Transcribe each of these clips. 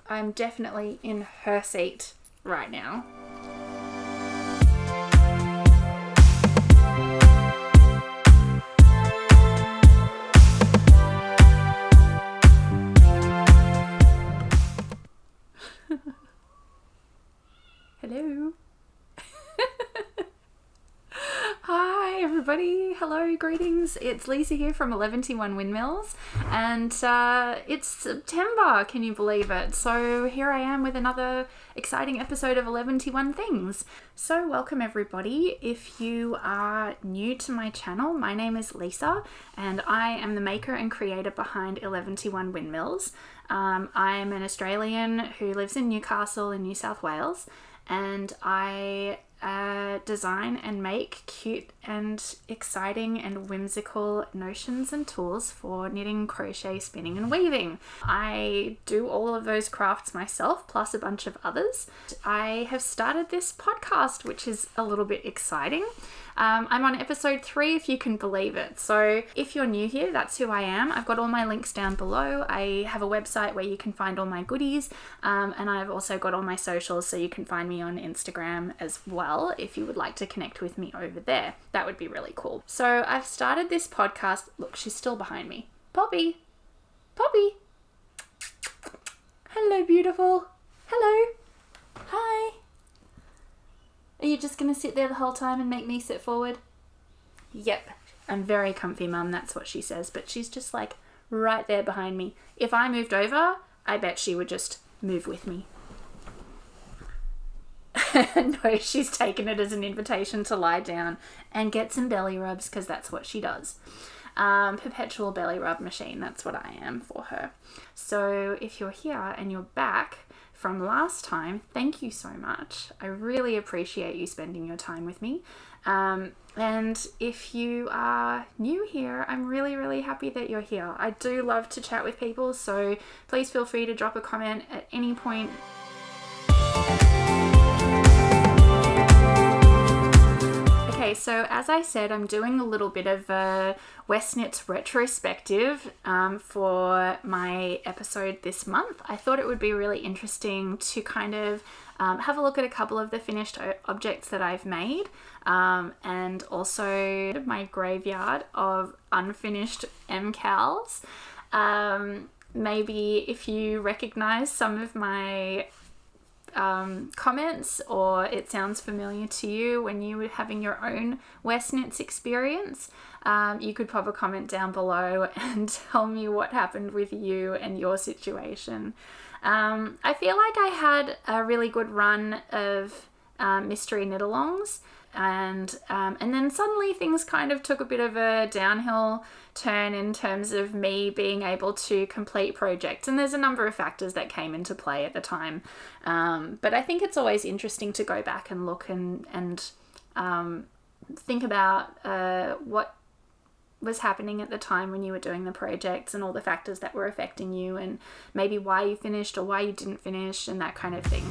I'm definitely in her seat right now. Hello. Hi everybody, hello, greetings. It's Lisa here from EleventyOne Windmills, and it's September, can you believe it? So here I am with another exciting episode of EleventyOne Things. So welcome everybody. If you are new to my channel, my name is Lisa and I am the maker and creator behind EleventyOne Windmills. I'm an Australian who lives in Newcastle in New South Wales, and I design and make cute and exciting and whimsical notions and tools for knitting, crochet, spinning and weaving. I do all of those crafts myself, plus a bunch of others. I have started this podcast, which is a little bit exciting. I'm on episode 3, if you can believe it. So if you're new here, that's who I am. I've got all my links down below. I have a website where you can find all my goodies, and I've also got all my socials, so you can find me on Instagram as well if you would like to connect with me over there. That would be really cool. So I've started this podcast. Look, she's still behind me. Poppy! Poppy! Hello, beautiful. Hello. Hi. Are you just going to sit there the whole time and make me sit forward? Yep. I'm very comfy, Mum. That's what she says. But she's just like right there behind me. If I moved over, I bet she would just move with me. No, she's taken it as an invitation to lie down and get some belly rubs, because that's what she does. Perpetual belly rub machine. That's what I am for her. So if you're here and you're back from last time, thank you so much. I really appreciate you spending your time with me. And if you are new here, I'm really, really happy that you're here. I do love to chat with people, so please feel free to drop a comment at any point. Okay, so as I said, I'm doing a little bit of a Westknits retrospective for my episode this month. I thought it would be really interesting to kind of have a look at a couple of the finished objects that I've made, and also my graveyard of unfinished MKALs. Maybe if you recognize some of my comments, or it sounds familiar to you when you were having your own Westknits experience, you could pop a comment down below and tell me what happened with you and your situation. I feel like I had a really good run of mystery knit-alongs, and then suddenly things kind of took a bit of a downhill turn in terms of me being able to complete projects, and there's a number of factors that came into play at the time, but I think it's always interesting to go back and look and think about what was happening at the time when you were doing the projects, and all the factors that were affecting you, and maybe why you finished or why you didn't finish, and that kind of thing.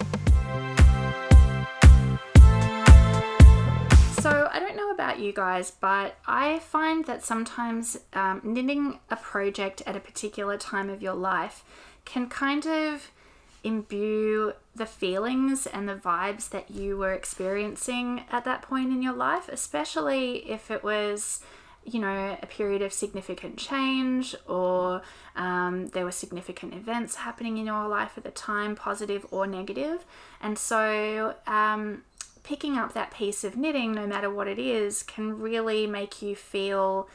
So I don't know about you guys, but I find that sometimes knitting a project at a particular time of your life can kind of imbue the feelings and the vibes that you were experiencing at that point in your life, especially if it was, you know, a period of significant change, or there were significant events happening in your life at the time, positive or negative. And so picking up that piece of knitting, no matter what it is, can really make you feel...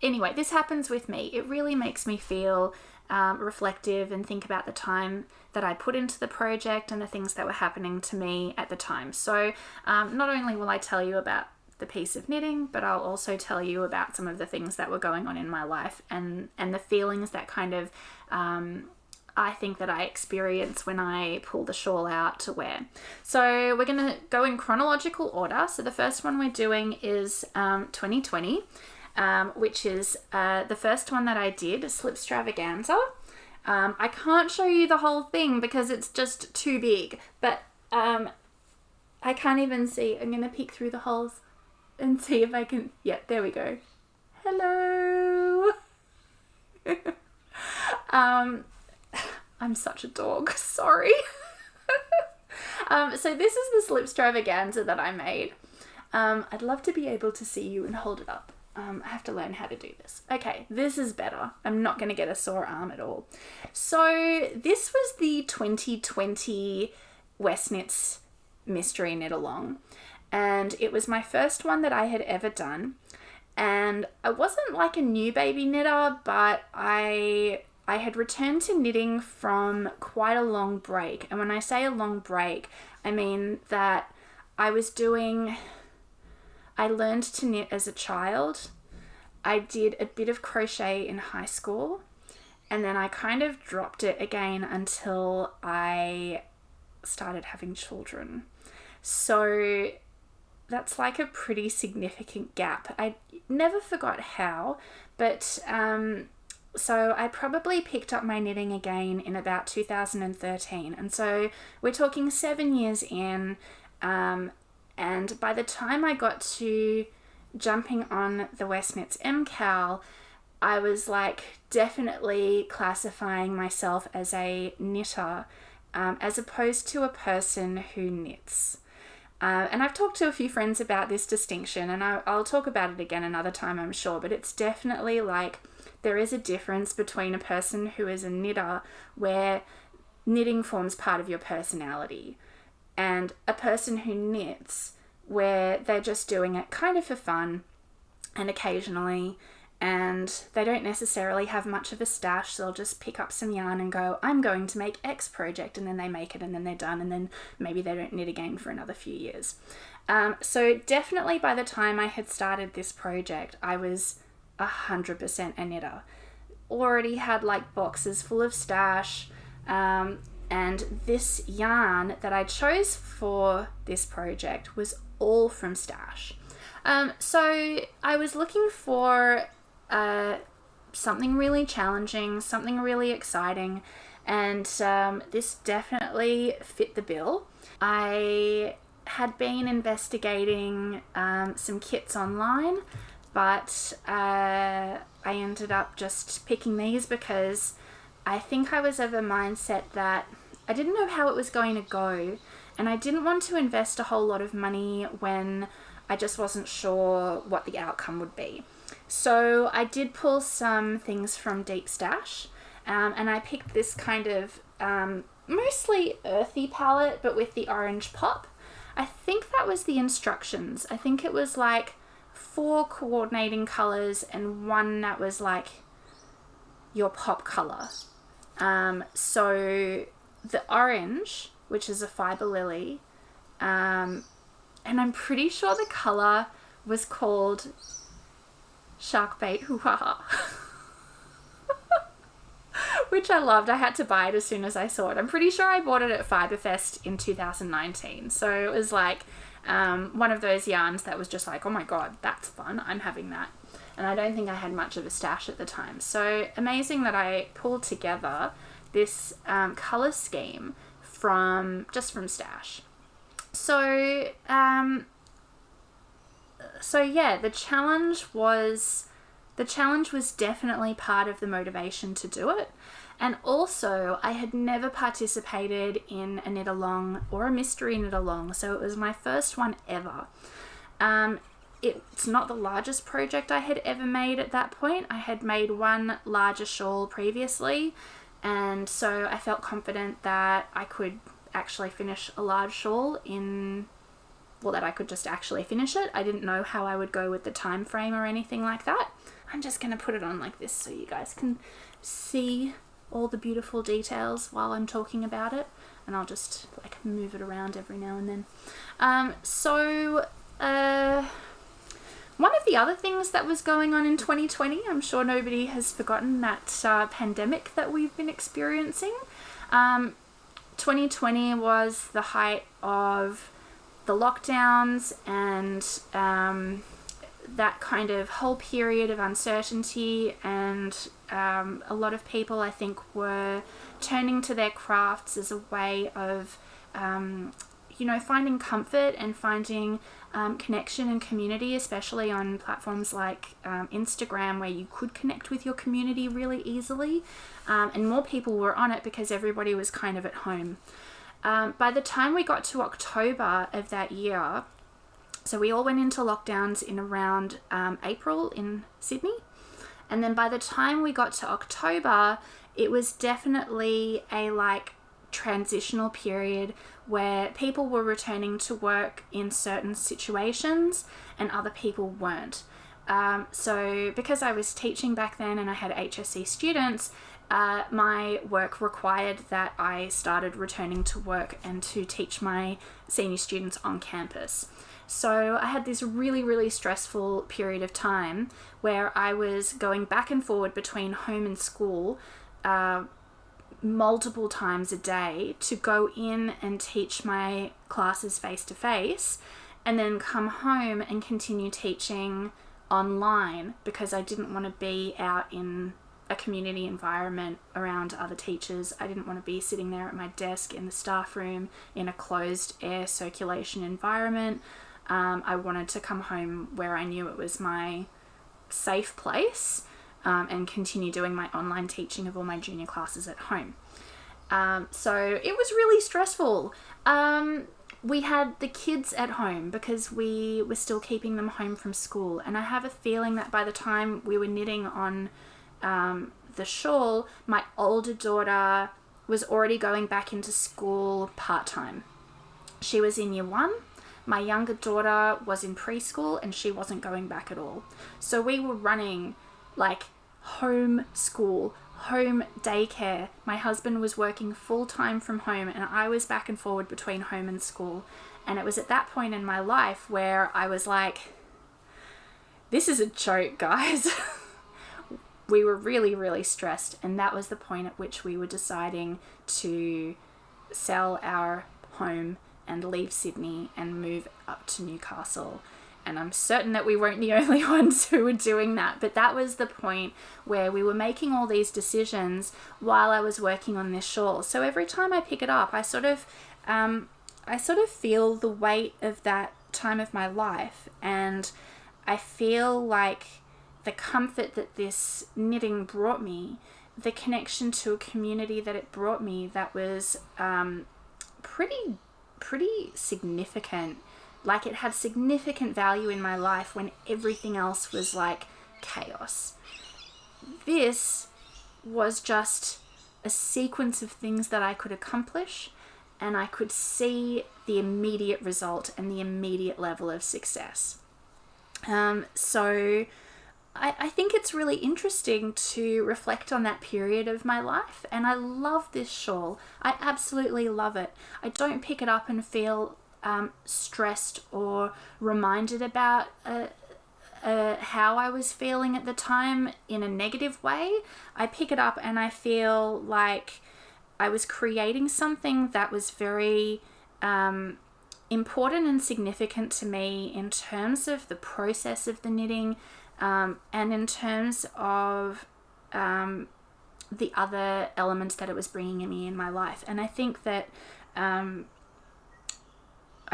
anyway, this happens with me. It really makes me feel reflective and think about the time that I put into the project and the things that were happening to me at the time. So not only will I tell you about the piece of knitting, but I'll also tell you about some of the things that were going on in my life, and the feelings that kind of I think that I experience when I pull the shawl out to wear. So we're going to go in chronological order. So the first one we're doing is 2020, which is the first one that I did, Slipstravaganza. I can't show you the whole thing because it's just too big, but I can't even see. I'm going to peek through the holes and see if I can... Yeah, there we go. Hello! I'm such a dog, sorry. So this is the Slipstravaganza that I made. I'd love to be able to see you and hold it up. I have to learn how to do this. Okay, this is better. I'm not going to get a sore arm at all. So this was the 2020 Westknits Mystery Knit Along, and it was my first one that I had ever done. And I wasn't like a new baby knitter, but I had returned to knitting from quite a long break. And when I say a long break, I mean that I learned to knit as a child. I did a bit of crochet in high school, and then I kind of dropped it again until I started having children. So that's like a pretty significant gap. I never forgot how, but so I probably picked up my knitting again in about 2013. And so we're talking 7 years in, and by the time I got to jumping on the Westknits MKAL, I was like definitely classifying myself as a knitter, as opposed to a person who knits. And I've talked to a few friends about this distinction, and I'll talk about it again another time, I'm sure, but it's definitely like there is a difference between a person who is a knitter, where knitting forms part of your personality, and a person who knits, where they're just doing it kind of for fun and occasionally, and they don't necessarily have much of a stash. They'll just pick up some yarn and go, I'm going to make X project, and then they make it, and then they're done, and then maybe they don't knit again for another few years. So definitely by the time I had started this project, I was 100% a knitter. Already had like boxes full of stash, and this yarn that I chose for this project was all from stash. So I was looking for something really challenging, something really exciting, and this definitely fit the bill. I had been investigating some kits online, but I ended up just picking these because I think I was of a mindset that I didn't know how it was going to go, and I didn't want to invest a whole lot of money when I just wasn't sure what the outcome would be. So I did pull some things from Deep Stash, and I picked this kind of mostly earthy palette, but with the orange pop. I think that was the instructions. I think it was like 4 coordinating colors and 1 that was like your pop color. So the orange, which is a fiber lily, and I'm pretty sure the color was called Shark Bait Hoo-Ha-Ha, which I loved. I had to buy it as soon as I saw it. I'm pretty sure I bought it at Fiberfest in 2019. So it was like one of those yarns that was just like, oh my god, that's fun, I'm having that. And I don't think I had much of a stash at the time. So amazing that I pulled together this color scheme from stash. So yeah, the challenge was definitely part of the motivation to do it. And also, I had never participated in a knit along or a mystery knit along, so it was my first one ever. It's not the largest project I had ever made at that point. I had made one larger shawl previously, and so I felt confident that I could actually finish a large shawl that I could just actually finish it. I didn't know how I would go with the time frame or anything like that. I'm just going to put it on like this so you guys can see all the beautiful details while I'm talking about it, and I'll just like move it around every now and then. One of the other things that was going on in 2020, I'm sure nobody has forgotten that pandemic that we've been experiencing. 2020 was the height of the lockdowns and that kind of whole period of uncertainty, and a lot of people, I think, were turning to their crafts as a way of finding comfort and finding connection and community, especially on platforms like Instagram, where you could connect with your community really easily, and more people were on it because everybody was kind of at home. By the time we got to October of that year, so we all went into lockdowns in around April in Sydney, and then by the time we got to October, it was definitely a transitional period where people were returning to work in certain situations and other people weren't. So because I was teaching back then and I had HSC students, my work required that I started returning to work and to teach my senior students on campus. So I had this really, really stressful period of time where I was going back and forward between home and school multiple times a day to go in and teach my classes face to face, and then come home and continue teaching online because I didn't want to be out in a community environment around other teachers. I didn't want to be sitting there at my desk in the staff room in a closed air circulation environment. I wanted to come home where I knew it was my safe place, and continue doing my online teaching of all my junior classes at home. So it was really stressful. We had the kids at home because we were still keeping them home from school. And I have a feeling that by the time we were knitting on the shawl, my older daughter was already going back into school part-time. She was in year 1. My younger daughter was in preschool and she wasn't going back at all. So we were running home school, home daycare. My husband was working full-time from home and I was back and forward between home and school. And it was at that point in my life where I was like, this is a joke, guys. We were really, really stressed, and that was the point at which we were deciding to sell our home and leave Sydney and move up to Newcastle. And I'm certain that we weren't the only ones who were doing that, but that was the point where we were making all these decisions while I was working on this shawl. So every time I pick it up, I sort of feel the weight of that time of my life, and I feel like the comfort that this knitting brought me, the connection to a community that it brought me, that was pretty significant. Like, it had significant value in my life when everything else was like chaos. This was just a sequence of things that I could accomplish, and I could see the immediate result and the immediate level of success. So I think it's really interesting to reflect on that period of my life, and I love this shawl. I absolutely love it. I don't pick it up and feel stressed or reminded about how I was feeling at the time in a negative way. I pick it up and I feel like I was creating something that was very important and significant to me in terms of the process of the knitting, and in terms of the other elements that it was bringing me in my life. And I think that I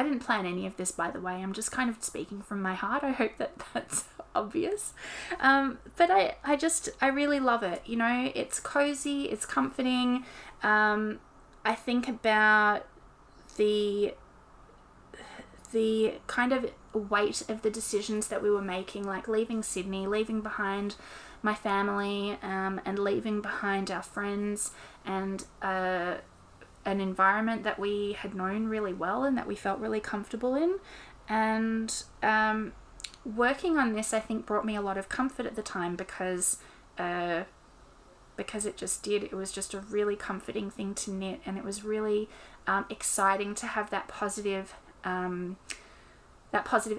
didn't plan any of this, by the way. I'm just kind of speaking from my heart. I hope that that's obvious. But I really love it. You know, it's cozy, it's comforting. I think about the kind of weight of the decisions that we were making, like leaving Sydney, leaving behind my family, and leaving behind our friends and an environment that we had known really well and that we felt really comfortable in. And working on this, I think, brought me a lot of comfort at the time because it just did. It was just a really comforting thing to knit, and it was really exciting to have that positive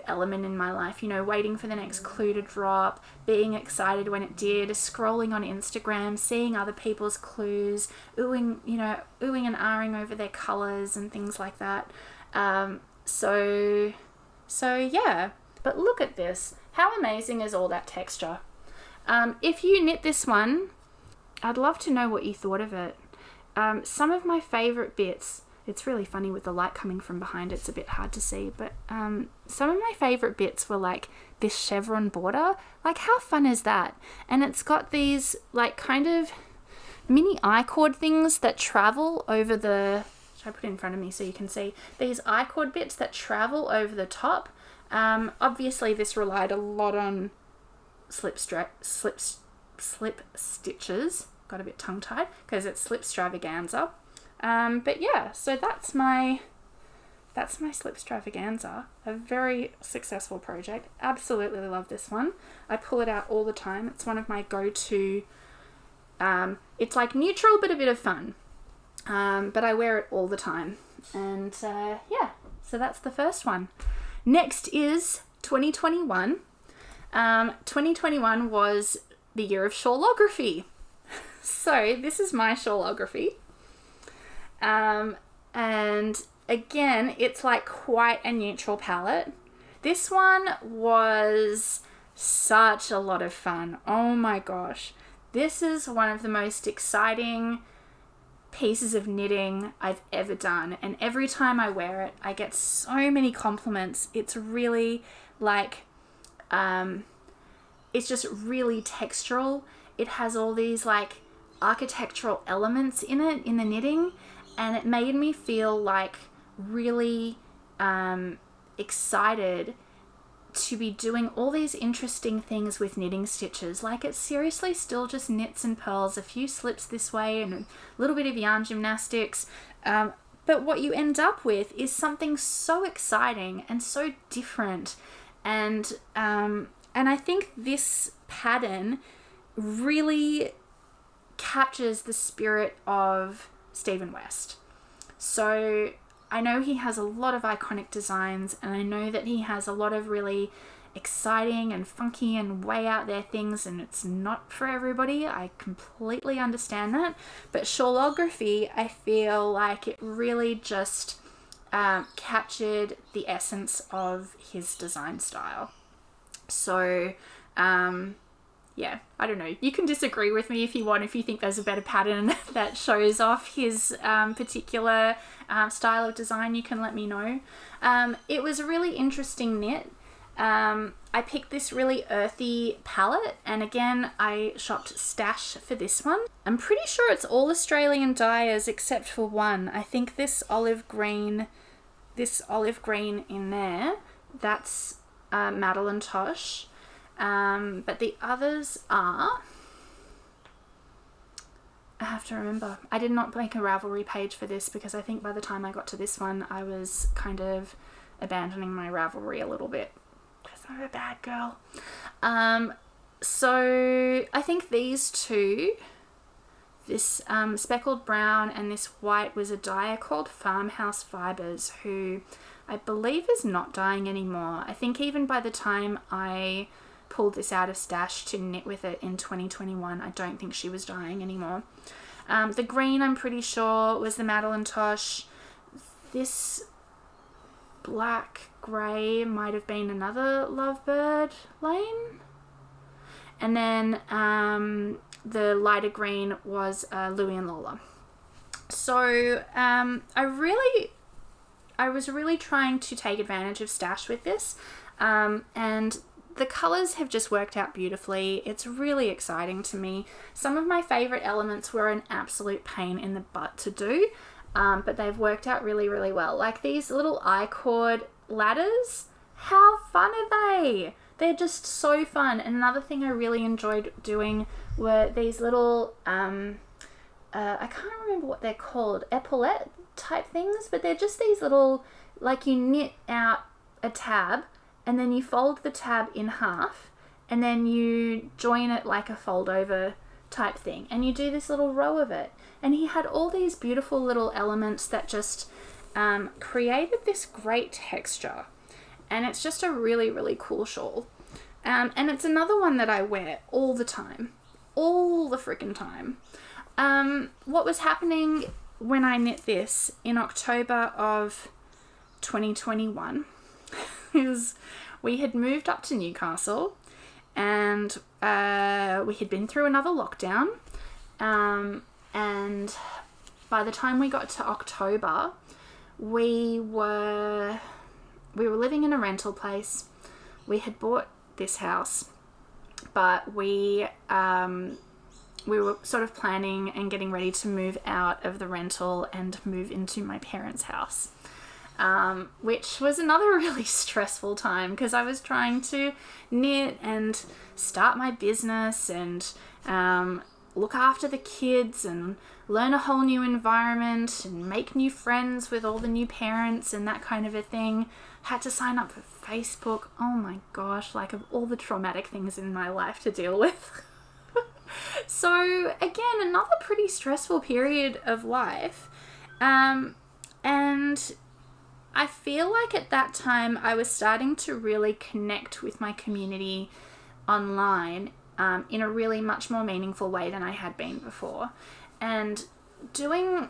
element in my life, you know, waiting for the next clue to drop, being excited when it did, scrolling on Instagram, seeing other people's clues, oohing and ahhing over their colours and things like that. So yeah, but look at this. How amazing is all that texture? If you knit this one, I'd love to know what you thought of it. Some of my favourite bits It's really funny with the light coming from behind, it's a bit hard to see, but some of my favourite bits were like this chevron border. Like, how fun is that? And it's got these like kind of mini I-cord things that travel over the, should I put it in front of me so you can see? These I-cord bits that travel over the top. Obviously this relied a lot on slip stitches. Got a bit tongue-tied because it's Slipstravaganza. But yeah, so that's my Slipstravaganza. A very successful project. Absolutely love this one. I pull it out all the time. It's one of my go-to. It's like neutral but a bit of fun. But I wear it all the time. And yeah, so that's the first one. Next is 2021. 2021 was the year of Shawlography. So this is my Shawlography. And again, it's like quite a neutral palette. This one was such a lot of fun. Oh my gosh. This is one of the most exciting pieces of knitting I've ever done. And every time I wear it, I get so many compliments. It's really like, it's just really textural. It has all these like architectural elements in it, in the knitting. And it made me feel like really excited to be doing all these interesting things with knitting stitches. Like, it's seriously still just knits and purls, a few slips this way and a little bit of yarn gymnastics. But what you end up with is something so exciting and so different. And I think this pattern really captures the spirit of Stephen West. So I know he has a lot of iconic designs, and I know that he has a lot of really exciting and funky and way out there things, and it's not for everybody. I completely understand that. But Shawlography, I feel like it really just captured the essence of his design style. So yeah, I don't know. You can disagree with me if you want, if you think there's a better pattern that shows off his particular style of design, you can let me know. It was a really interesting knit. I picked this really earthy palette, and again, I shopped Stash for this one. I'm pretty sure it's all Australian dyers except for one. I think this olive green in there, that's Madeline Tosh. But the others are, I have to remember. I did not make a Ravelry page for this because I think by the time I got to this one, I was kind of abandoning my Ravelry a little bit because I'm a bad girl. So I think these two, this speckled brown and this white, was a dyer called Farmhouse Fibers, who I believe is not dyeing anymore. I think even by the time I pulled this out of Stash to knit with it in 2021, I don't think she was dyeing anymore. The green, I'm pretty sure, was the Madeline Tosh. This black grey might have been another Lovebird Lane. And then the lighter green was Louie and Lola. So I was really trying to take advantage of Stash with this, and the colours have just worked out beautifully. It's really exciting to me. Some of my favourite elements were an absolute pain in the butt to do, but they've worked out really, really well. Like these little I-cord ladders, how fun are they? They're just so fun. And another thing I really enjoyed doing were these little, I can't remember what they're called, epaulette type things, but they're just these little, like you knit out a tab and then you fold the tab in half and then you join it like a fold over type thing, and you do this little row of it. And he had all these beautiful little elements that just created this great texture, and it's just a really, really cool shawl. And it's another one that I wear all the time, all the freaking time. What was happening when I knit this in October of 2021 is we had moved up to Newcastle, and we had been through another lockdown, and by the time we got to October, we were living in a rental place. We had bought this house, but we were sort of planning and getting ready to move out of the rental and move into my parents' house, which was another really stressful time because I was trying to knit and start my business and look after the kids and learn a whole new environment and make new friends with all the new parents and that kind of a thing. Had to sign up for Facebook. Oh my gosh, like of all the traumatic things in my life to deal with. So again, another pretty stressful period of life. And I feel like at that time I was starting to really connect with my community online in a really much more meaningful way than I had been before. And doing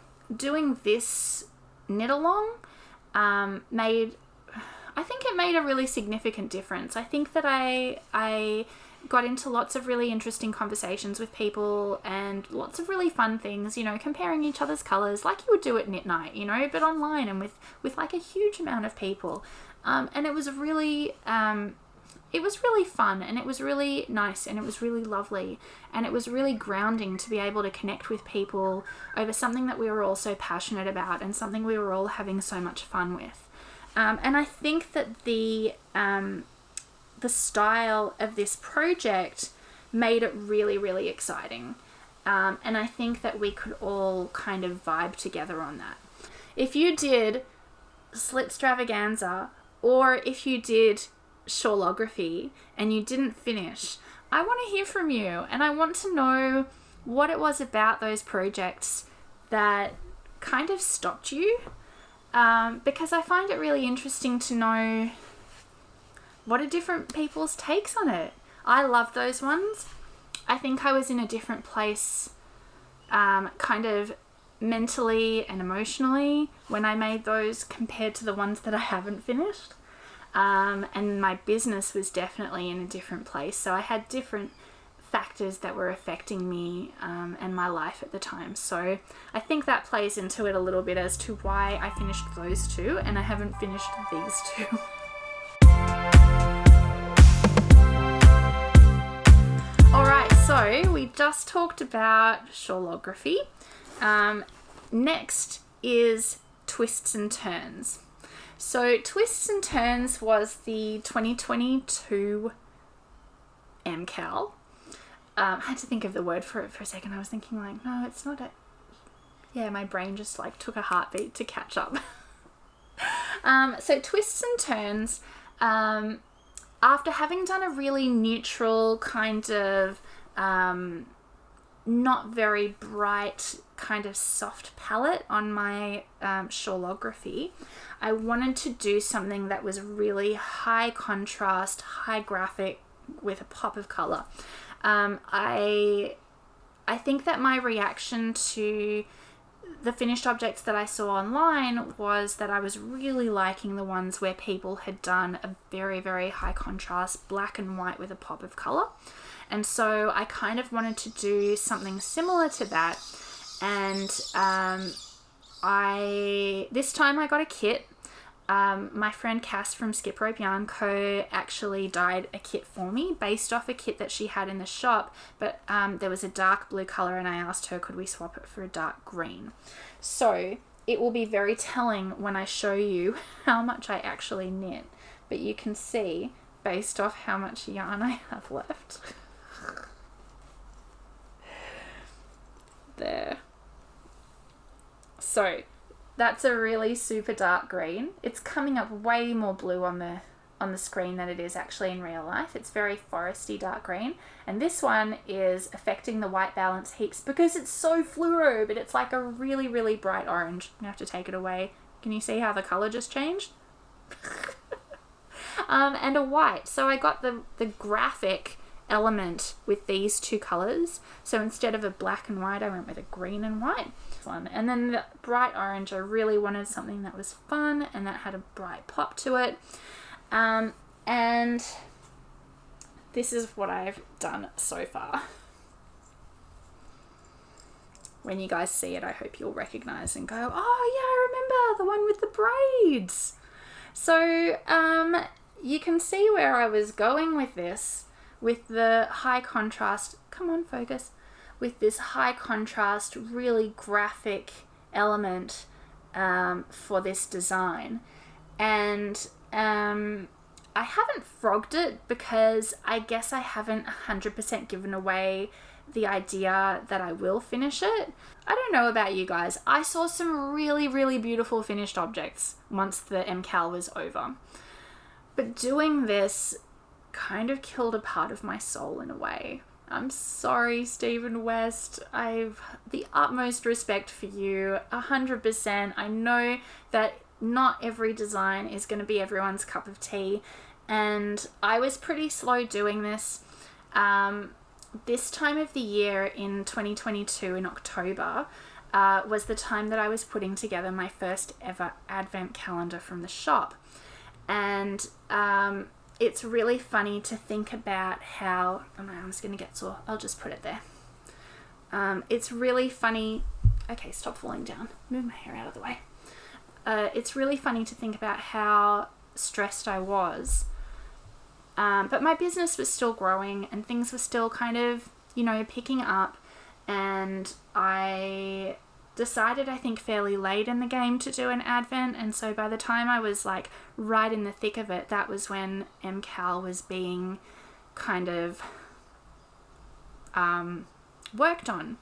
this knit along made a really significant difference. I think that I got into lots of really interesting conversations with people and lots of really fun things, you know, comparing each other's colours like you would do at knit night, you know, but online and with like a huge amount of people. And it was really fun, and it was really nice, and it was really lovely, and it was really grounding to be able to connect with people over something that we were all so passionate about and something we were all having so much fun with. And I think that the style of this project made it really, really exciting. And I think that we could all kind of vibe together on that. If you did Slipstravaganza, or if you did Shawlography and you didn't finish, I want to hear from you, and I want to know what it was about those projects that kind of stopped you, because I find it really interesting to know what are different people's takes on it. I love those ones. I think I was in a different place kind of mentally and emotionally when I made those compared to the ones that I haven't finished. And my business was definitely in a different place. So I had different factors that were affecting me and my life at the time. So I think that plays into it a little bit as to why I finished those two and I haven't finished these two. Alright, so we just talked about Shawlography. Next is Twists and Turns. So Twists and Turns was the 2022 MKAL. I had to think of the word for it for a second. I was thinking like, no, it's not it. Yeah, my brain just like took a heartbeat to catch up. So Twists and Turns, after having done a really neutral kind of not very bright kind of soft palette on my Shawlography, I wanted to do something that was really high contrast, high graphic with a pop of color. I think that my reaction to the finished objects that I saw online was that I was really liking the ones where people had done a very, very high contrast black and white with a pop of color. And so I kind of wanted to do something similar to that. And this time I got a kit. My friend Cass from Skip Rope Yarn Co. actually dyed a kit for me based off a kit that she had in the shop, but there was a dark blue color and I asked her could we swap it for a dark green. So it will be very telling when I show you how much I actually knit, but you can see based off how much yarn I have left. There. So that's a really super dark green. It's coming up way more blue on the screen than it is actually in real life. It's very foresty dark green. And this one is affecting the white balance heaps because it's so fluoro, but it's like a really, really bright orange. You have to take it away. Can you see how the color just changed? And a white. So I got the graphic element with these two colors. So instead of a black and white, I went with a green and white one. And then the bright orange, I really wanted something that was fun and that had a bright pop to it. And this is what I've done so far. when you guys see it, I hope you'll recognize and go, oh yeah, I remember the one with the braids. So you can see where I was going with this, with the high contrast, come on focus, with this high contrast, really graphic element for this design. And I haven't frogged it because I guess I haven't 100% given away the idea that I will finish it. I don't know about you guys. I saw some really, really beautiful finished objects once the MKAL was over. But doing this kind of killed a part of my soul in a way. I'm sorry, Stephen West. I've the utmost respect for you, 100%. I know that not every design is going to be everyone's cup of tea, and I was pretty slow doing this. This time of the year in 2022 in October was the time that I was putting together my first ever advent calendar from the shop. And it's really funny to think about how, oh my arm's going to get sore, I'll just put it there. It's really funny, okay, stop falling down, move my hair out of the way. It's really funny to think about how stressed I was. But my business was still growing and things were still kind of, you know, picking up, and I decided, I think fairly late in the game, to do an advent, and so by the time I was like right in the thick of it, that was when MKAL was being kind of worked on.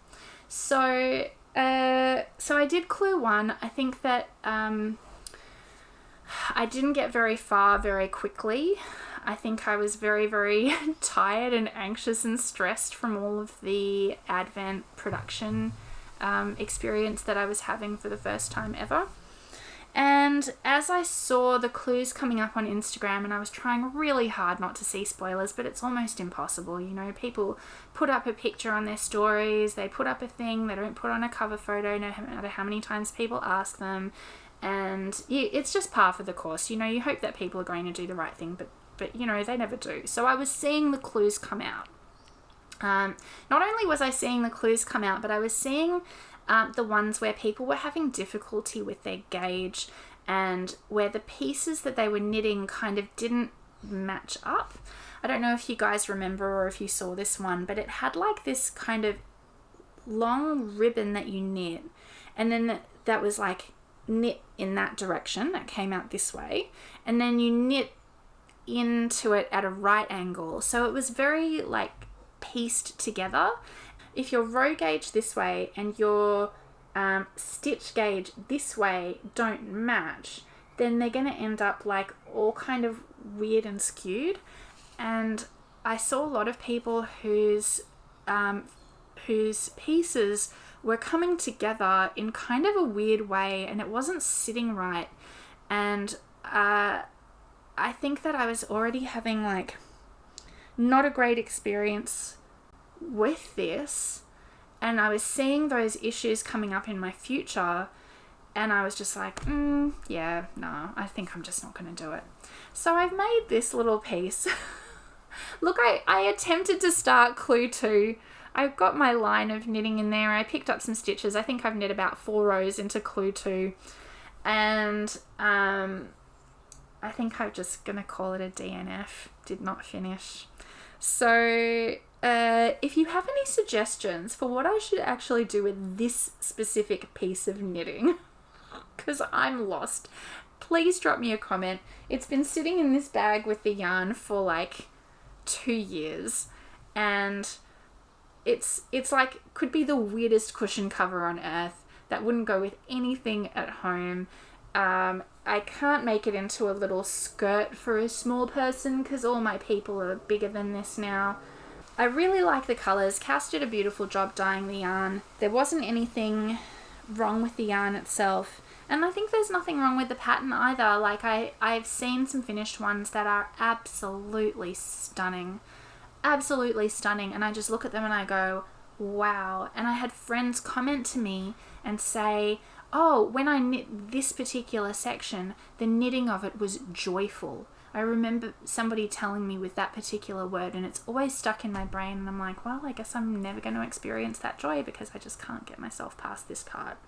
So I did clue 1. I think that I didn't get very far very quickly. I think I was very, very tired and anxious and stressed from all of the advent production experience that I was having for the first time ever. And as I saw the clues coming up on Instagram, and I was trying really hard not to see spoilers, but it's almost impossible. You know, people put up a picture on their stories, they put up a thing, they don't put on a cover photo, no matter how many times people ask them. And it's just par for the course. You know, you hope that people are going to do the right thing, but you know, they never do. So I was seeing the clues come out. Not only was I seeing the clues come out, but I was seeing the ones where people were having difficulty with their gauge, and where the pieces that they were knitting kind of didn't match up. I don't know if you guys remember or if you saw this one, but it had like this kind of long ribbon that you knit, and then that was like knit in that direction, that came out this way, and then you knit into it at a right angle. So it was very like pieced together. If your row gauge this way and your stitch gauge this way don't match, then they're going to end up like all kind of weird and skewed. And I saw a lot of people whose pieces were coming together in kind of a weird way, and it wasn't sitting right. And I think that I was already having like not a great experience with this, and I was seeing those issues coming up in my future, and I was just like, yeah, no, I think I'm just not going to do it. So I've made this little piece. Look, I attempted to start clue 2. I've got my line of knitting in there. I picked up some stitches. I think I've knit about 4 rows into clue 2, and I think I'm just going to call it a DNF, did not finish. So if you have any suggestions for what I should actually do with this specific piece of knitting, because I'm lost, please drop me a comment. It's been sitting in this bag with the yarn for like 2 years, and it's like, could be the weirdest cushion cover on earth that wouldn't go with anything at home. I can't make it into a little skirt for a small person because all my people are bigger than this now. I really like the colours. Cass did a beautiful job dyeing the yarn. There wasn't anything wrong with the yarn itself, and I think there's nothing wrong with the pattern either. Like I've seen some finished ones that are absolutely stunning, and I just look at them and I go, wow. And I had friends comment to me and say, oh, when I knit this particular section, the knitting of it was joyful. I remember somebody telling me with that particular word, and it's always stuck in my brain, and I'm like, well, I guess I'm never going to experience that joy because I just can't get myself past this part.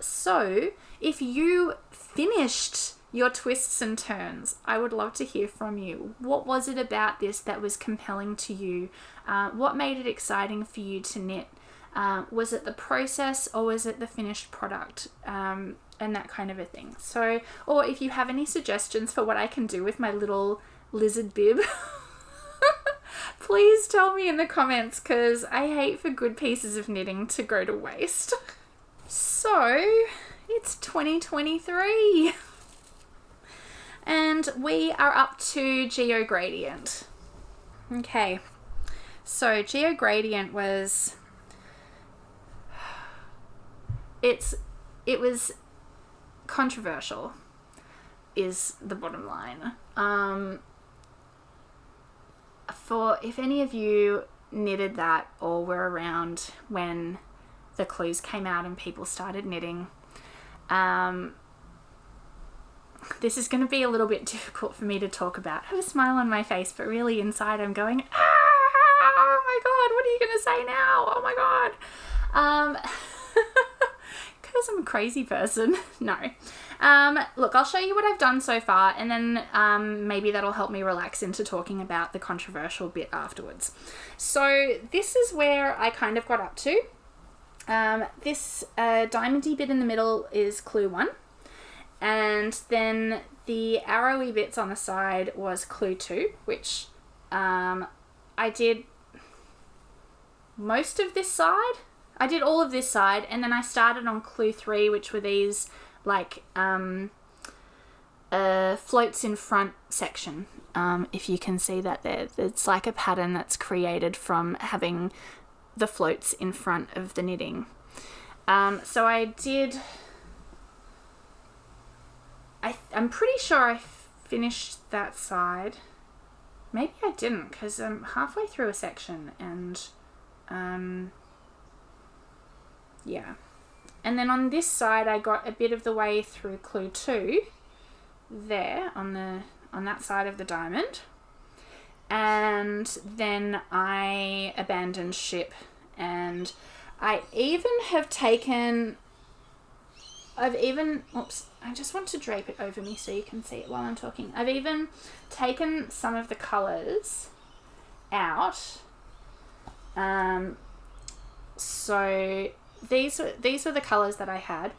So if you finished your twists and turns, I would love to hear from you. What was it about this that was compelling to you? What made it exciting for you to knit? Was it the process, or was it the finished product? And that kind of a thing. So, or if you have any suggestions for what I can do with my little lizard bib, please tell me in the comments, because I hate for good pieces of knitting to go to waste. So, it's 2023 and we are up to Geogradient. Okay, so Geogradient was, it was controversial, is the bottom line. For if any of you knitted that or were around when the clues came out and people started knitting, this is going to be a little bit difficult for me to talk about. I have a smile on my face, but really inside I'm going, oh my god, what are you going to say now? Oh my god. Because I'm a crazy person. No. Look, I'll show you what I've done so far, and then maybe that'll help me relax into talking about the controversial bit afterwards. So this is where I kind of got up to. This diamondy bit in the middle is clue 1, and then the arrowy bits on the side was clue 2, which I did most of this side. I did all of this side, and then I started on clue 3, which were these like floats in front section. If you can see that there, it's like a pattern that's created from having the floats in front of the knitting. So I did, I'm pretty sure I finished that side. Maybe I didn't, because I'm halfway through a section, and yeah. And then on this side I got a bit of the way through clue 2 there on that side of the diamond, and then I abandoned ship, and I even have taken, oops, I just want to drape it over me so you can see it while I'm talking. I've even taken some of the colours out. So these were the colours that I had.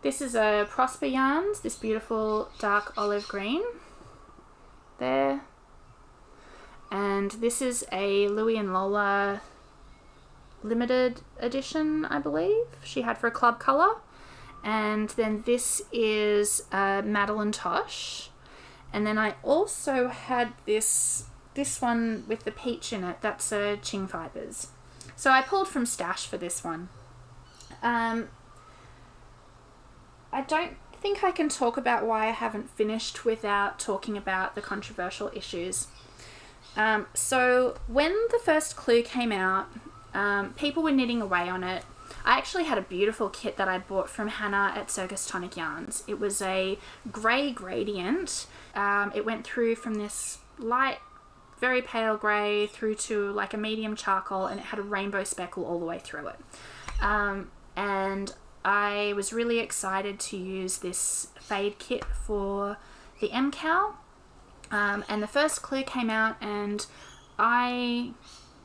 This is a Prosper Yarns, this beautiful dark olive green there. And this is a Louie and Lola limited edition, I believe, she had for a club colour. And then this is Madeline Tosh. And then I also had this one with the peach in it, that's a Ching Fibers. So I pulled from stash for this one. I don't think I can talk about why I haven't finished without talking about the controversial issues. So when the first clue came out, people were knitting away on it. I actually had a beautiful kit that I bought from Hannah at Circus Tonic Yarns. It was a grey gradient. It went through from this light, very pale grey through to like a medium charcoal, and it had a rainbow speckle all the way through it. And I was really excited to use this fade kit for the MKAL. And the first clue came out and I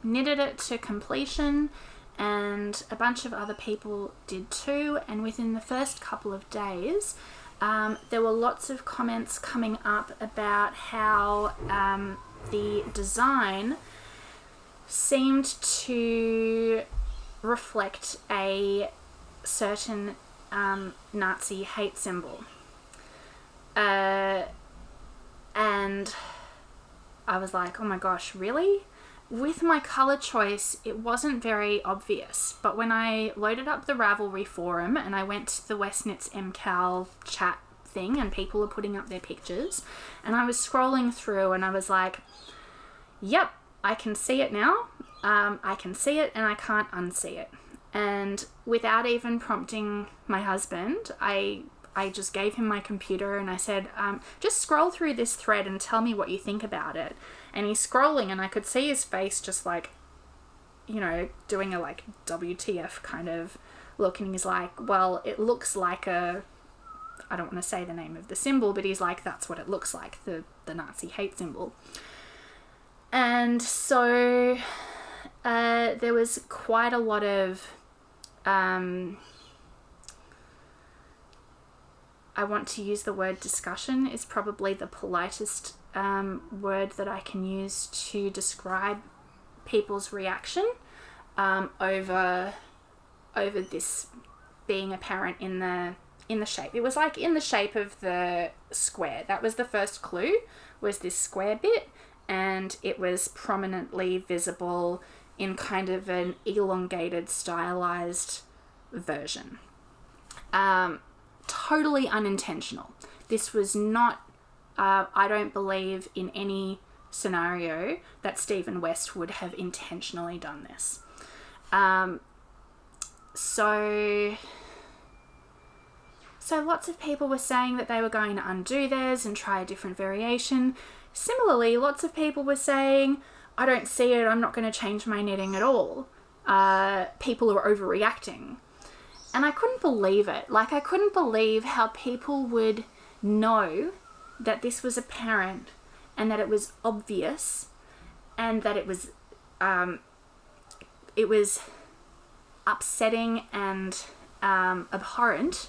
knitted it to completion, and a bunch of other people did too. And within the first couple of days, there were lots of comments coming up about how the design seemed to reflect a certain Nazi hate symbol. And I was like, oh my gosh, really? With my colour choice, it wasn't very obvious, but when I loaded up the Ravelry forum and I went to the Westknits MKAL chat thing and people were putting up their pictures, and I was scrolling through and I was like, yep, I can see it now. I can see it and I can't unsee it. And without even prompting my husband, I I just gave him my computer and I said, just scroll through this thread and tell me what you think about it. And he's scrolling and I could see his face just like, you know, doing a like WTF kind of look, and he's like, well, it looks like a, I don't want to say the name of the symbol, but he's like, that's what it looks like, the Nazi hate symbol. And so there was quite a lot of, I want to use the word discussion is probably the politest word that I can use to describe people's reaction over this being apparent in the shape. It was like in the shape of the square. That was the first clue, was this square bit, and it was prominently visible in kind of an elongated, stylized version. Totally unintentional. This was not, I don't believe in any scenario that Stephen West would have intentionally done this. So lots of people were saying that they were going to undo theirs and try a different variation. Similarly, lots of people were saying, I don't see it, I'm not going to change my knitting at all. People are overreacting. And I couldn't believe it. Like, I couldn't believe how people would know that this was apparent and that it was obvious and that it was upsetting and abhorrent,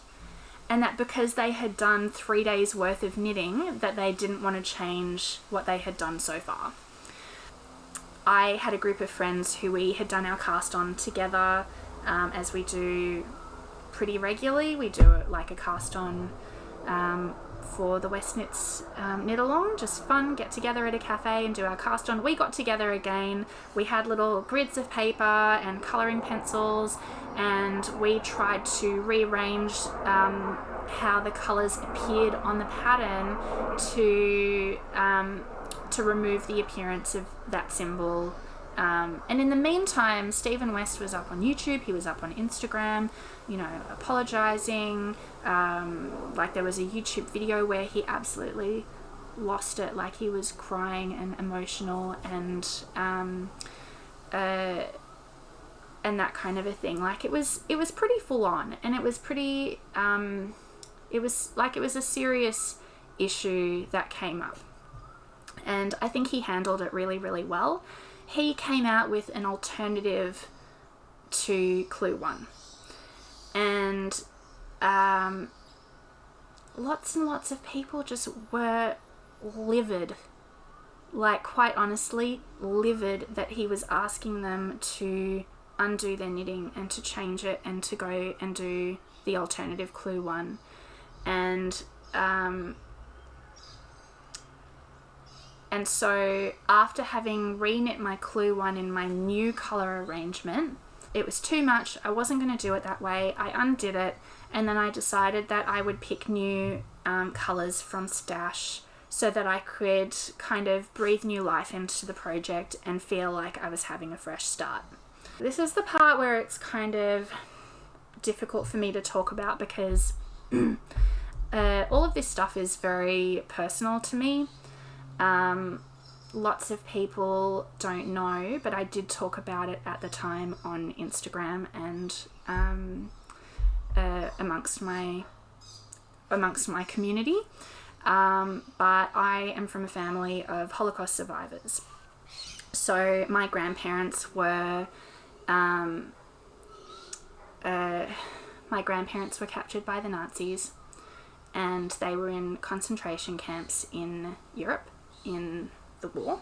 and that because they had done 3 days worth of knitting that they didn't want to change what they had done so far. I had a group of friends who we had done our cast on together, as we do pretty regularly. We do like a cast on for the Westknits knit along, just fun, get together at a cafe and do our cast on. We got together again, we had little grids of paper and colouring pencils, and we tried to rearrange how the colours appeared on the pattern to remove the appearance of that symbol. And in the meantime, Stephen West was up on YouTube, he was up on Instagram, you know, apologising. Like, there was a YouTube video where he absolutely lost it, like he was crying and emotional and that kind of a thing. Like, it was pretty full on, and it was pretty, it was a serious issue that came up. And I think he handled it really, really well. He came out with an alternative to Clue 1. And lots and lots of people just were livid. Like, quite honestly, livid that he was asking them to undo their knitting and to change it and to go and do the alternative Clue 1. And so after having re-knit my Clue 1 in my new colour arrangement, it was too much. I wasn't going to do it that way. I undid it, and then I decided that I would pick new colours from Stash so that I could kind of breathe new life into the project and feel like I was having a fresh start. This is the part where it's kind of difficult for me to talk about because all of this stuff is very personal to me. Lots of people don't know, but I did talk about it at the time on Instagram and amongst my community. But I am from a family of Holocaust survivors. So my grandparents were captured by the Nazis, and they were in concentration camps in Europe in the war.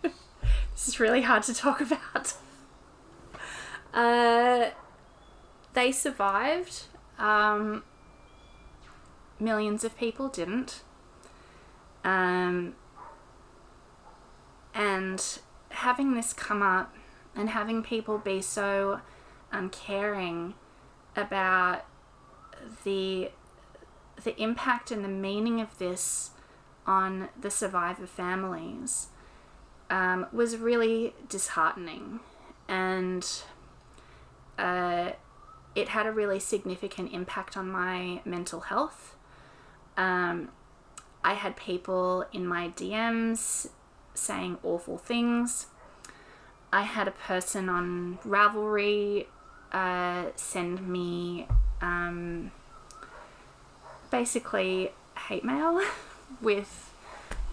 This is really hard to talk about. They survived. Millions of people didn't. And having this come up and having people be so uncaring about the impact and the meaning of this on the survivor families was really disheartening. And it had a really significant impact on my mental health. I had people in my DMs saying awful things. I had a person on Ravelry send me basically hate mail with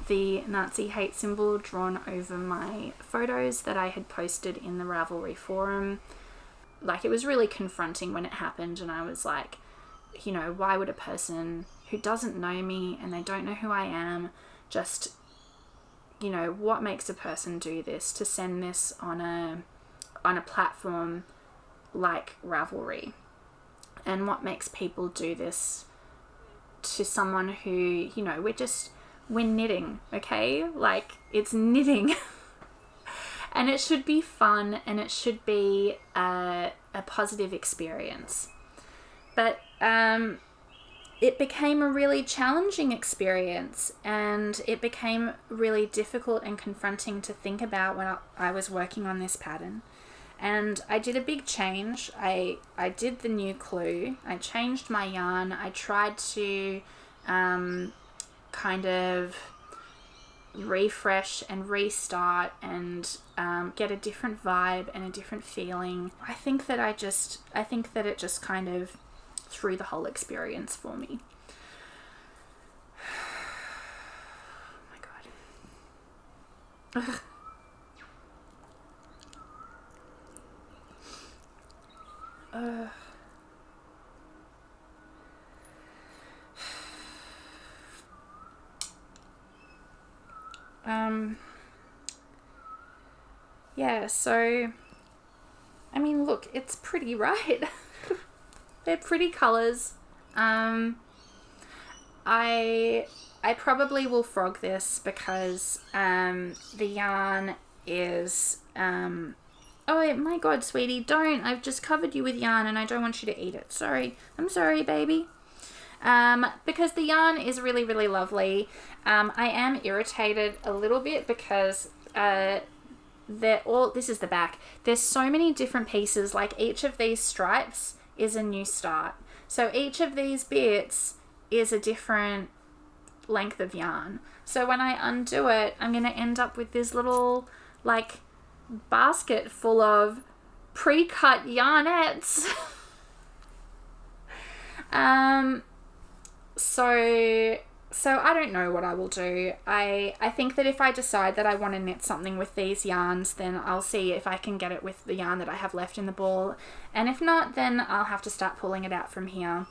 the Nazi hate symbol drawn over my photos that I had posted in the Ravelry forum. Like, it was really confronting when it happened, and I was like, you know, why would a person who doesn't know me and they don't know who I am just, you know, what makes a person do this, to send this on a platform like Ravelry? And what makes people do this to someone who, you know, we're knitting, okay? Like, it's knitting. And it should be fun, and it should be a positive experience. But it became a really challenging experience, and it became really difficult and confronting to think about when I was working on this pattern. And I did a big change. I did the new clue. I changed my yarn. I tried to kind of refresh and restart and get a different vibe and a different feeling. I think that it just kind of threw the whole experience for me. Oh my god. Yeah, so, I mean, look, it's pretty, right? They're pretty colours. I probably will frog this because the yarn is oh my god, sweetie, don't. I've just covered you with yarn and I don't want you to eat it. Sorry. I'm sorry, baby. Because the yarn is really, really lovely. I am irritated a little bit because this is the back. There's so many different pieces. Like, each of these stripes is a new start. So each of these bits is a different length of yarn. So when I undo it, I'm going to end up with this little, like, basket full of pre-cut yarnettes. So I don't know what I will do. I think that if I decide that I want to knit something with these yarns, then I'll see if I can get it with the yarn that I have left in the ball. And if not, then I'll have to start pulling it out from here.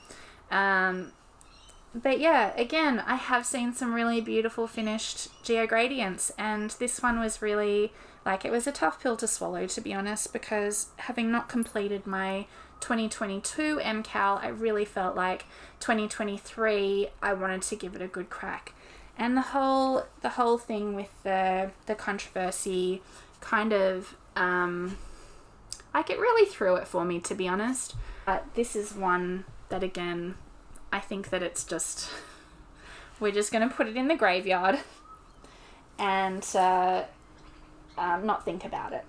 But yeah, again, I have seen some really beautiful finished Geogradients, and this one was really, like, it was a tough pill to swallow, to be honest, because having not completed my 2022 MKAL, I really felt like 2023 I wanted to give it a good crack. And the whole thing with the controversy kind of like, it really threw it for me, to be honest. But this is one that, again, I think that it's just, we're just going to put it in the graveyard and not think about it.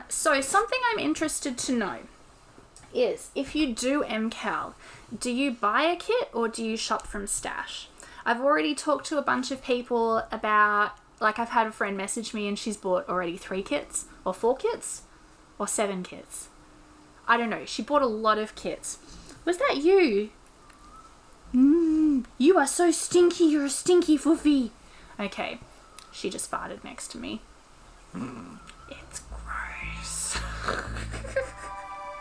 So something I'm interested to know is, if you do MKAL, do you buy a kit or do you shop from Stash? I've already talked to a bunch of people about, like, I've had a friend message me and she's bought already 3 kits or 4 kits or 7 kits. I don't know. She bought a lot of kits. Was that you? You are so stinky. You're a stinky foofy. Okay. She just farted next to me. It's gross.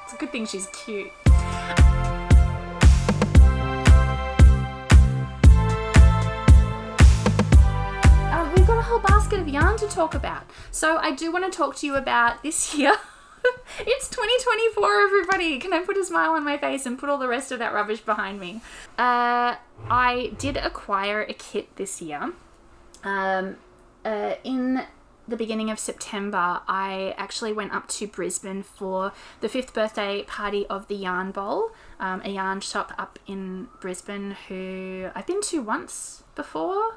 It's a good thing she's cute. We've got a whole basket of yarn to talk about. So I do want to talk to you about this year. It's 2024, everybody. Can I put a smile on my face and put all the rest of that rubbish behind me? I did acquire a kit this year. In the beginning of September, I actually went up to Brisbane for the 5th birthday party of the Yarn Bowl, a yarn shop up in Brisbane who I've been to once before.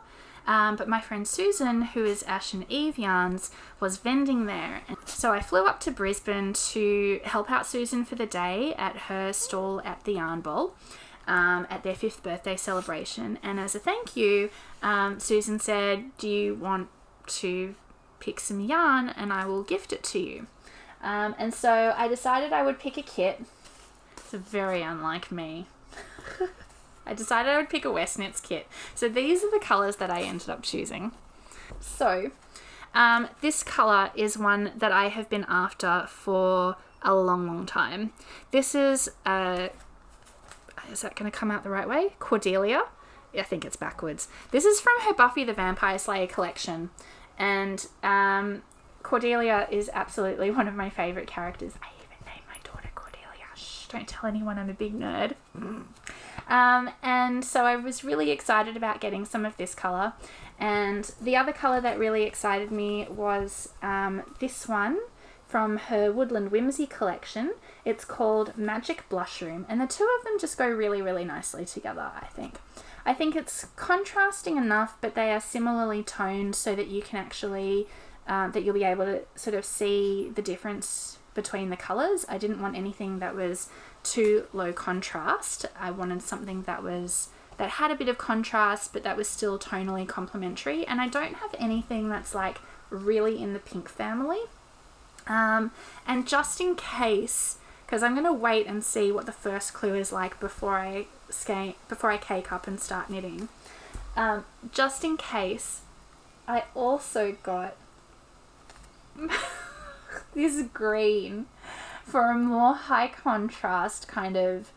but my friend Susan, who is Ash and Eve Yarns, was vending there. So I flew up to Brisbane to help out Susan for the day at her stall at the Yarn Bowl, at their 5th birthday celebration. And as a thank you, Susan said, do you want to pick some yarn and I will gift it to you? And so I decided I would pick a kit. It's very unlike me. I decided I would pick a Westknits kit. So these are the colours that I ended up choosing. So this colour is one that I have been after for a long time. This is that going to come out the right way? Cordelia. I think it's backwards. This is from her Buffy the Vampire Slayer collection. And Cordelia is absolutely one of my favourite characters. I even named my daughter Cordelia. Shh, don't tell anyone, I'm a big nerd. And so I was really excited about getting some of this colour. And the other colour that really excited me was this one from her Woodland Whimsy collection. It's called Magic Blushroom. And the two of them just go really, really nicely together, I think. I think it's contrasting enough, but they are similarly toned so that you can actually, that you'll be able to sort of see the difference between the colours. I didn't want anything that was too low contrast. I wanted something that had a bit of contrast, but that was still tonally complementary. And I don't have anything that's like really in the pink family. And just in case, because I'm going to wait and see what the first clue is like before I cake up and start knitting. Just in case, I also got this green for a more high contrast kind of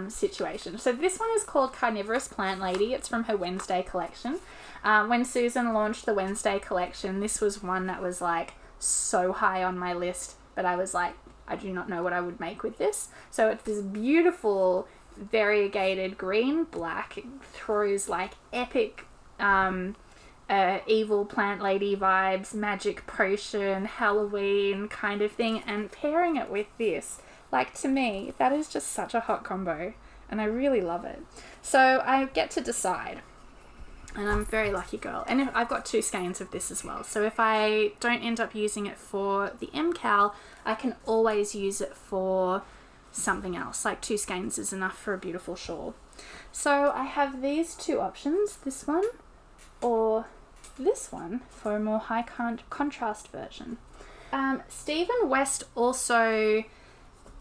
situation. So this one is called Carnivorous Plant Lady. It's from her Wednesday collection. When Susan launched the Wednesday collection, this was one that was like so high on my list, but I was like, I do not know what I would make with this. So it's this beautiful variegated green black. It throws like epic evil plant lady vibes, magic potion, Halloween kind of thing, and pairing it with this, like, to me, that is just such a hot combo and I really love it. So I get to decide, and I'm a very lucky girl, and I've got 2 skeins of this as well, so if I don't end up using it for the MKAL, I can always use it for something else. Like 2 skeins is enough for a beautiful shawl. So I have these 2 options, this one or this one, for a more high contrast version. Stephen West also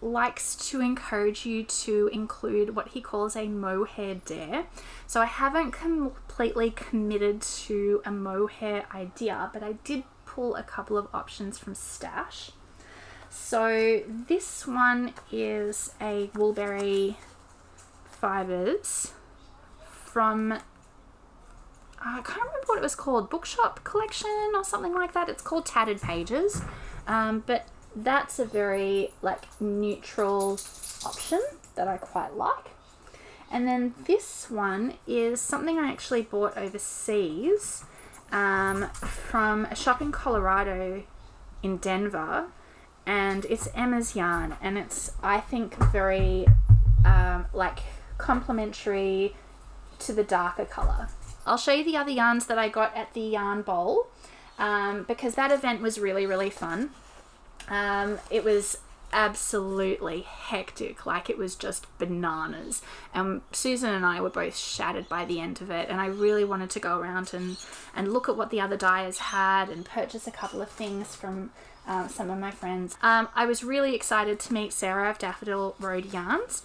likes to encourage you to include what he calls a mohair dare. So I haven't completely committed to a mohair idea, but I did pull a couple of options from Stash. So this one is a Woolberry Fibres from, I can't remember what it was called, Bookshop Collection or something like that. It's called Tattered Pages, but that's a very like neutral option that I quite like. And then this one is something I actually bought overseas from a shop in Colorado in Denver, and it's Emma's yarn, and it's, I think, very like complementary to the darker colour. I'll show you the other yarns that I got at the Yarn Bowl, because that event was really, really fun. It was absolutely hectic, like it was just bananas, and Susan and I were both shattered by the end of it, and I really wanted to go around and look at what the other dyers had and purchase a couple of things from some of my friends. I was really excited to meet Sarah of Daffodil Rd Yarns.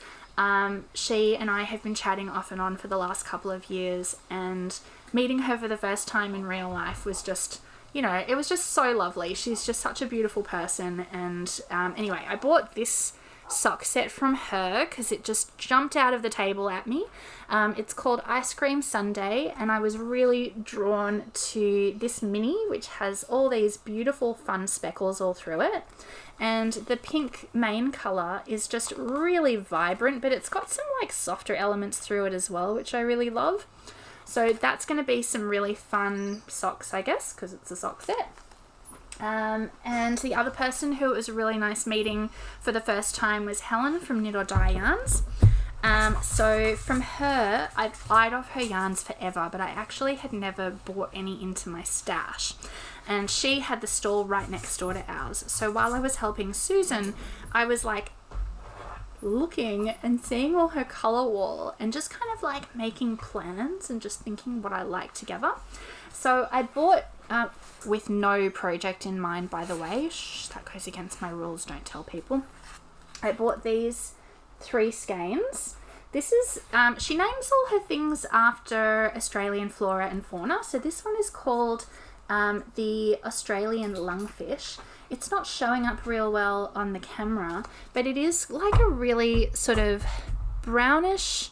She and I have been chatting off and on for the last couple of years, and meeting her for the first time in real life was just, you know, it was just so lovely. She's just such a beautiful person. And anyway, I bought this sock set from her because it just jumped out of the table at me. It's called Ice Cream Sundae, and I was really drawn to this mini, which has all these beautiful fun speckles all through it. And the pink main colour is just really vibrant, but it's got some like softer elements through it as well, which I really love. So that's going to be some really fun socks, I guess, because it's a sock set. And the other person who it was a really nice meeting for the first time was Helen from Knit or Dye Yarns. So from her, I've eyed off her yarns forever, but I actually had never bought any into my stash. And she had the stall right next door to ours. So while I was helping Susan, I was like looking and seeing all her color wall and just kind of like making plans and just thinking what I like together. So I bought, with no project in mind, by the way, that goes against my rules, don't tell people. I bought these 3 skeins. This is, she names all her things after Australian flora and fauna. So this one is called the Australian lungfish. It's not showing up real well on the camera, but it is like a really sort of brownish,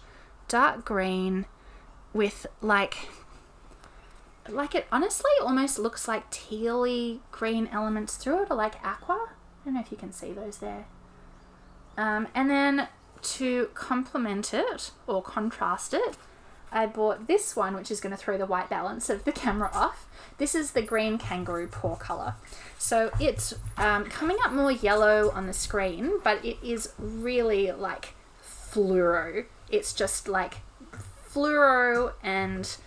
dark green with like it honestly almost looks like tealy green elements through it, or like aqua. I don't know if you can see those there. And then to complement it or contrast it, I bought this one, which is going to throw the white balance of the camera off. This is the green kangaroo paw colour. So it's coming up more yellow on the screen, but it is really like fluoro. It's just like fluoro and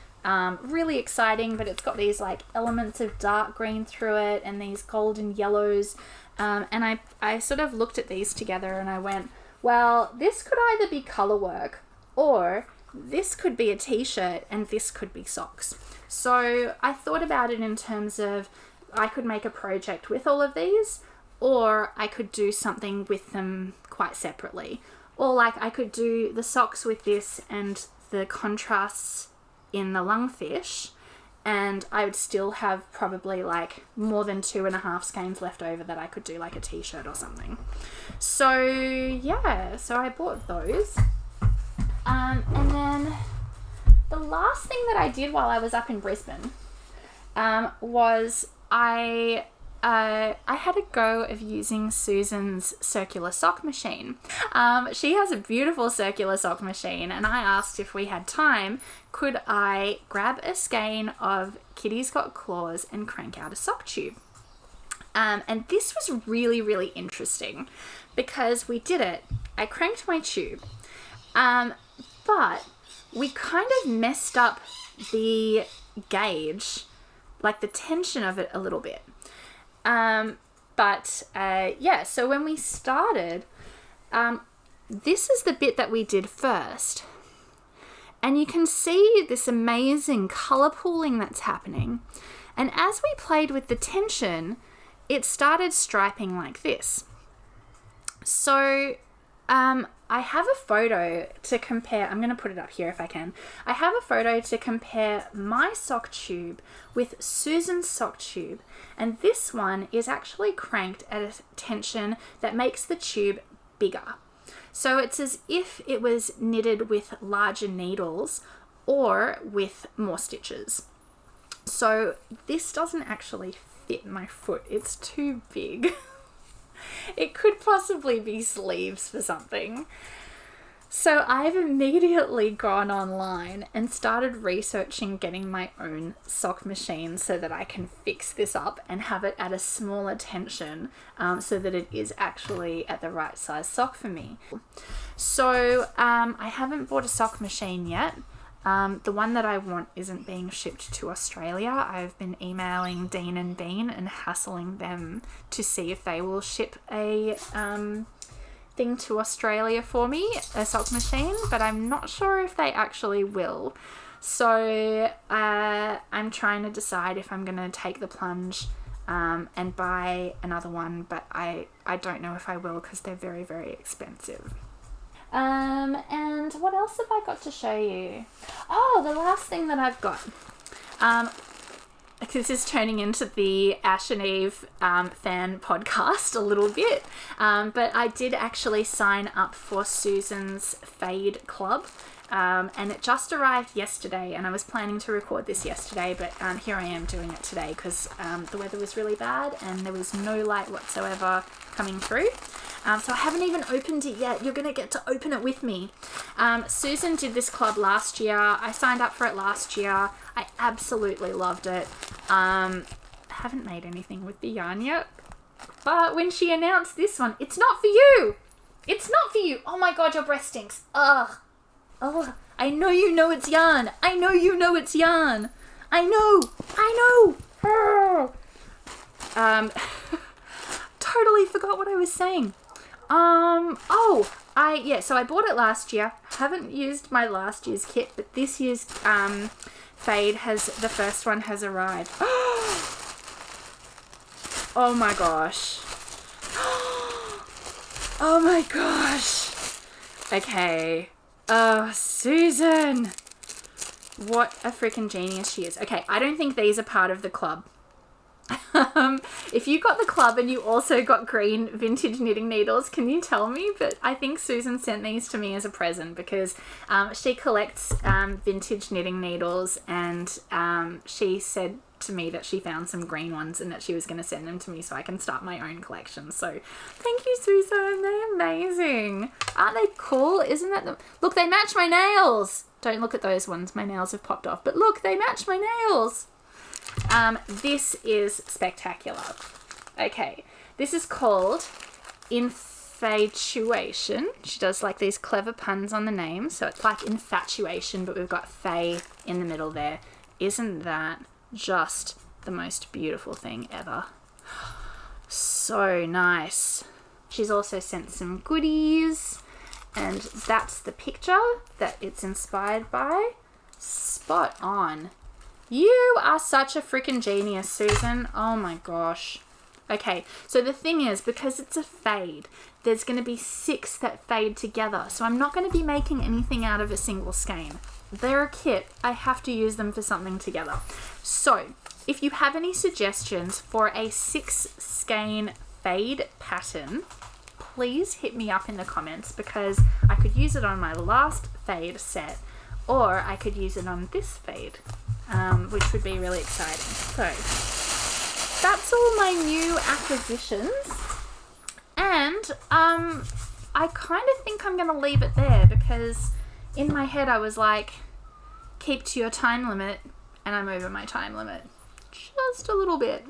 really exciting, but it's got these like elements of dark green through it and these golden yellows. And I sort of looked at these together and I went, well, this could either be colour work or this could be a t-shirt and this could be socks. So I thought about it in terms of I could make a project with all of these, or I could do something with them quite separately. Or like I could do the socks with this and the contrasts in the lungfish, and I would still have probably like more than 2.5 skeins left over that I could do like a t-shirt or something. So yeah, so I bought those. And then the last thing that I did while I was up in Brisbane was I had a go of using Susan's circular sock machine. She has a beautiful circular sock machine, and I asked if we had time, could I grab a skein of Kitty's Got Claws and crank out a sock tube. And this was really, really interesting because we did it. I cranked my tube, but we kind of messed up the gauge, like the tension of it a little bit. Yeah, so when we started, this is the bit that we did first. And you can see this amazing color pooling that's happening. And as we played with the tension, it started striping like this. So, I have a photo to compare. I'm going to put it up here if I can. I have a photo to compare my sock tube with Susan's sock tube. And this one is actually cranked at a tension that makes the tube bigger. So it's as if it was knitted with larger needles or with more stitches. So this doesn't actually fit my foot. It's too big. It could possibly be sleeves for something. So I've immediately gone online and started researching getting my own sock machine so that I can fix this up and have it at a smaller tension, so that it is actually at the right size sock for me. So I haven't bought a sock machine yet. The one that I want isn't being shipped to Australia. I've been emailing Dean and Bean and hassling them to see if they will ship a thing to Australia for me, a sock machine, but I'm not sure if they actually will. So I'm trying to decide if I'm going to take the plunge and buy another one, but I don't know if I will because they're very, very expensive. And what else have I got to show you? Oh, the last thing that I've got. This is turning into the Ash and Eve fan podcast a little bit. But I did actually sign up for Susan's Fade Club. And it just arrived yesterday, and I was planning to record this yesterday, but here I am doing it today because the weather was really bad and there was no light whatsoever coming through. So I haven't even opened it yet. You're going to get to open it with me. Susan did this club last year. I signed up for it last year. I absolutely loved it. I haven't made anything with the yarn yet, but when she announced this one, it's not for you. It's not for you. Oh my god, your breast stinks. Ugh. Oh, I know you know it's yarn. I know you know it's yarn. I know. Totally forgot what I was saying. So I bought it last year. Haven't used my last year's kit, but this year's fade the first one has arrived. Oh my gosh. Oh my gosh. Okay. Oh, Susan. What a freaking genius she is. Okay, I don't think these are part of the club. If you got the club and you also got green vintage knitting needles, can you tell me? But I think Susan sent these to me as a present because she collects vintage knitting needles, and she said to me that she found some green ones and that she was going to send them to me so I can start my own collection. So thank you, Susan. They're amazing. Aren't they cool? Isn't that look, they match my nails. Don't look at those ones. My nails have popped off. But look, they match my nails. This is spectacular. Okay, this is called Infatuation. She does like these clever puns on the name, so it's like infatuation, but we've got Faye in the middle there. Isn't that just the most beautiful thing ever? So nice. She's also sent some goodies, and that's the picture that it's inspired by. Spot on. You are such a freaking genius, Susan. Oh my gosh. Okay, so the thing is, because it's a fade, there's going to be 6 that fade together. So I'm not going to be making anything out of a single skein. They're a kit. I have to use them for something together. So if you have any suggestions for a 6 skein fade pattern, please hit me up in the comments, because I could use it on my last fade set, or I could use it on this fade. Which would be really exciting. So that's all my new acquisitions, and I kind of think I'm going to leave it there, because in my head I was like, keep to your time limit, and I'm over my time limit just a little bit.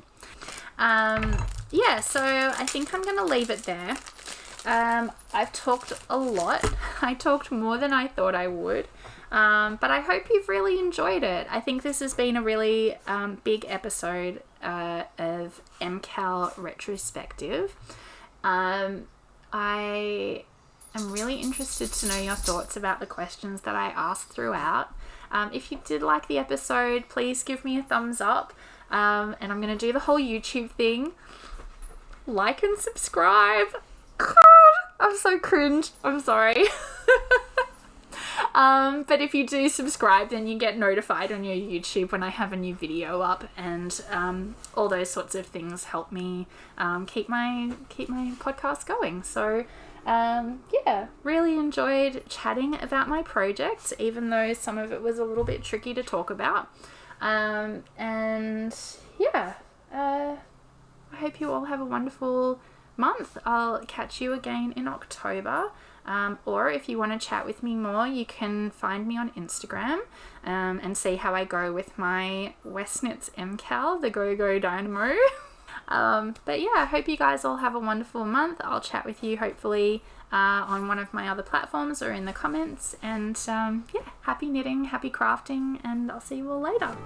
Yeah, so I think I'm going to leave it there. I've talked a lot. I talked more than I thought I would. But I hope you've really enjoyed it. I think this has been a really big episode of MKAL Retrospective. I am really interested to know your thoughts about the questions that I asked throughout. If you did like the episode, please give me a thumbs up. And I'm going to do the whole YouTube thing. Like and subscribe. God, I'm so cringe. I'm sorry. But if you do subscribe, then you get notified on your YouTube when I have a new video up, and all those sorts of things help me keep my podcast going. So yeah, really enjoyed chatting about my project, even though some of it was a little bit tricky to talk about. And yeah, I hope you all have a wonderful month. I'll catch you again in October. Or if you want to chat with me more, you can find me on Instagram and see how I go with my Westknits MKAL, the Go Dynamo. But yeah, I hope you guys all have a wonderful month. I'll chat with you hopefully on one of my other platforms or in the comments. And yeah, happy knitting, happy crafting, and I'll see you all later.